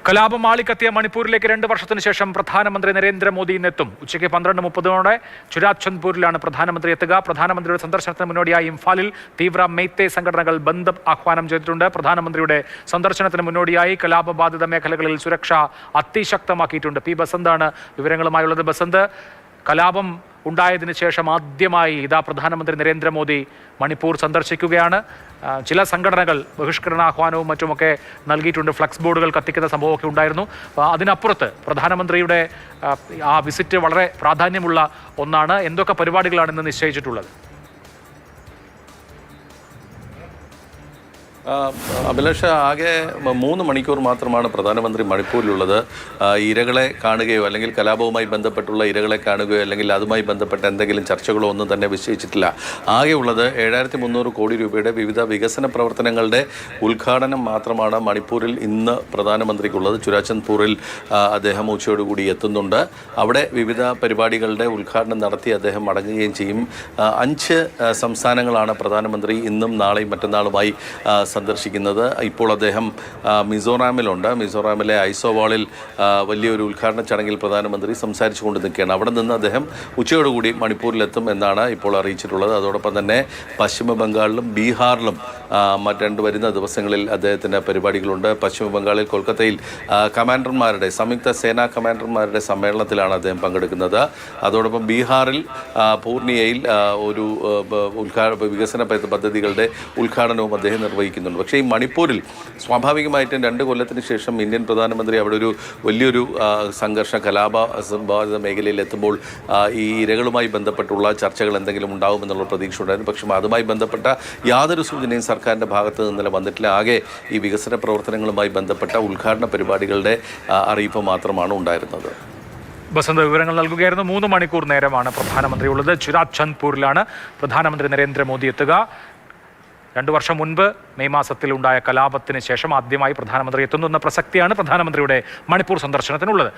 കലാപം ആളിക്കത്തിയ മണിപ്പൂരിലേക്ക് 2 വർഷത്തിന് ശേഷം പ്രധാനമന്ത്രി നരേന്ദ്രമോദി ഇന്നെത്തും. ഉച്ചയ്ക്ക് 12:30 ചുരാചന്ദ്പൂരിലാണ് പ്രധാനമന്ത്രി എത്തുക. പ്രധാനമന്ത്രിയുടെ സന്ദർശനത്തിന് മുന്നോടിയായി ഇംഫാലിൽ തീവ്ര മെയ്തേ സംഘടനകൾ ബന്ദ് ആഹ്വാനം ചെയ്തിട്ടുണ്ട്. പ്രധാനമന്ത്രിയുടെ സന്ദർശനത്തിന് മുന്നോടിയായി കലാപബാധിത മേഖലകളിൽ സുരക്ഷ അതിശക്തമാക്കിയിട്ടുണ്ട്. പി ബസന്താണ് വിവരങ്ങളുമായുള്ളത്. ബസന്ത്, കലാപം ഉണ്ടായതിനു ശേഷം ആദ്യമായി പ്രധാനമന്ത്രി നരേന്ദ്രമോദി മണിപ്പൂർ സന്ദർശിക്കുകയാണ്. ചില സംഘടനകൾ ബഹിഷ്കരണാഹ്വാനവും മറ്റുമൊക്കെ നൽകിയിട്ടുണ്ട്. ഫ്ലക്സ് ബോർഡുകൾ കത്തിക്കുന്ന സംഭവമൊക്കെ ഉണ്ടായിരുന്നു. അതിനപ്പുറത്ത് പ്രധാനമന്ത്രിയുടെ ആ വിസിറ്റ് വളരെ പ്രാധാന്യമുള്ള ഒന്നാണ്. എന്തൊക്കെ പരിപാടികളാണ് ഇന്ന് നിശ്ചയിച്ചിട്ടുള്ളത്? അഭിലാഷ, ആകെ 3 മണിക്കൂർ മാത്രമാണ് പ്രധാനമന്ത്രി മണിപ്പൂരിലുള്ളത്. ഇരകളെ കാണുകയോ അല്ലെങ്കിൽ കലാപവുമായി ബന്ധപ്പെട്ടുള്ള ഇരകളെ കാണുകയോ അല്ലെങ്കിൽ അതുമായി ബന്ധപ്പെട്ട എന്തെങ്കിലും ചർച്ചകളോ ഒന്നും തന്നെ നിശ്ചയിച്ചിട്ടില്ല. ആകെയുള്ളത് 7300 കോടി രൂപയുടെ വിവിധ വികസന പ്രവർത്തനങ്ങളുടെ ഉദ്ഘാടനം മാത്രമാണ് മണിപ്പൂരിൽ ഇന്ന് പ്രധാനമന്ത്രിക്കുള്ളത്. ചുരാചന്ദ്പൂരിൽ അദ്ദേഹം ഉച്ചയോടുകൂടി എത്തുന്നുണ്ട്. അവിടെ വിവിധ പരിപാടികളുടെ ഉദ്ഘാടനം നടത്തി അദ്ദേഹം മടങ്ങുകയും ചെയ്യും. 5 സംസ്ഥാനങ്ങളാണ് പ്രധാനമന്ത്രി ഇന്നും നാളെയും മറ്റന്നാളുമായി സന്ദർശിക്കുന്നത്. ഇപ്പോൾ അദ്ദേഹം മിസോറാമിലുണ്ട്. മിസോറാമിലെ ഐസോവാളിൽ വലിയൊരു ഉദ്ഘാടന ചടങ്ങിൽ പ്രധാനമന്ത്രി സംസാരിച്ചു കൊണ്ട് നിൽക്കുകയാണ്. അവിടെ നിന്ന് അദ്ദേഹം ഉച്ചയോടുകൂടി മണിപ്പൂരിലെത്തും എന്നാണ് ഇപ്പോൾ അറിയിച്ചിട്ടുള്ളത്. അതോടൊപ്പം തന്നെ പശ്ചിമ ബംഗാളിലും ബീഹാറിലും മറ്റ് വരുന്ന ദിവസങ്ങളിൽ അദ്ദേഹത്തിൻ്റെ പരിപാടികളുണ്ട്. പശ്ചിമ ബംഗാളിൽ കൊൽക്കത്തയിൽ സംയുക്ത സേനാ കമാൻഡർമാരുടെ സമ്മേളനത്തിലാണ് അദ്ദേഹം പങ്കെടുക്കുന്നത്. അതോടൊപ്പം ബീഹാറിൽ പൂർണിയയിൽ ഒരു വികസന പദ്ധതികളുടെ ഉദ്ഘാടനവും അദ്ദേഹം നിർവഹിക്കുന്നുണ്ട്. പക്ഷേ ഈ മണിപ്പൂരിൽ സ്വാഭാവികമായിട്ടും 2 കൊല്ലത്തിന് ശേഷം ഇന്ത്യൻ പ്രധാനമന്ത്രി അവിടെ ഒരു വലിയൊരു കലാപബാധിത മേഖലയിൽ എത്തുമ്പോൾ ഈ ഇരകളുമായി ബന്ധപ്പെട്ടുള്ള ചർച്ചകൾ എന്തെങ്കിലും ഉണ്ടാകുമെന്നുള്ള പ്രതീക്ഷ ഉണ്ടായിരുന്നു. പക്ഷേ അതുമായി ബന്ധപ്പെട്ട യാതൊരു സൂചനയും സർക്കാരിൻ്റെ ഭാഗത്ത് നിന്ന് വന്നിട്ടില്ല. ആകെ ഈ വികസന പ്രവർത്തനങ്ങളുമായി ബന്ധപ്പെട്ട ഉദ്ഘാടന പരിപാടികളുടെ അറിയിപ്പ് മാത്രമാണ് ഉണ്ടായിരുന്നത്. ബസന്ത് വിവരങ്ങൾ നൽകുകയായിരുന്നു. 3 മണിക്കൂർ നേരമാണ് പ്രധാനമന്ത്രി ഉള്ളത്. ചുരാചന്ദ്പൂരിലാണ് പ്രധാനമന്ത്രി നരേന്ദ്രമോദി എത്തുക. 2 വർഷം മുൻപ് മെയ് മാസത്തിൽ ഉണ്ടായ കലാപത്തിന് ശേഷം ആദ്യമായി പ്രധാനമന്ത്രി എത്തുന്നു എന്ന പ്രസക്തിയാണ് പ്രധാനമന്ത്രിയുടെ മണിപ്പൂർ സന്ദർശനത്തിനുള്ളത്.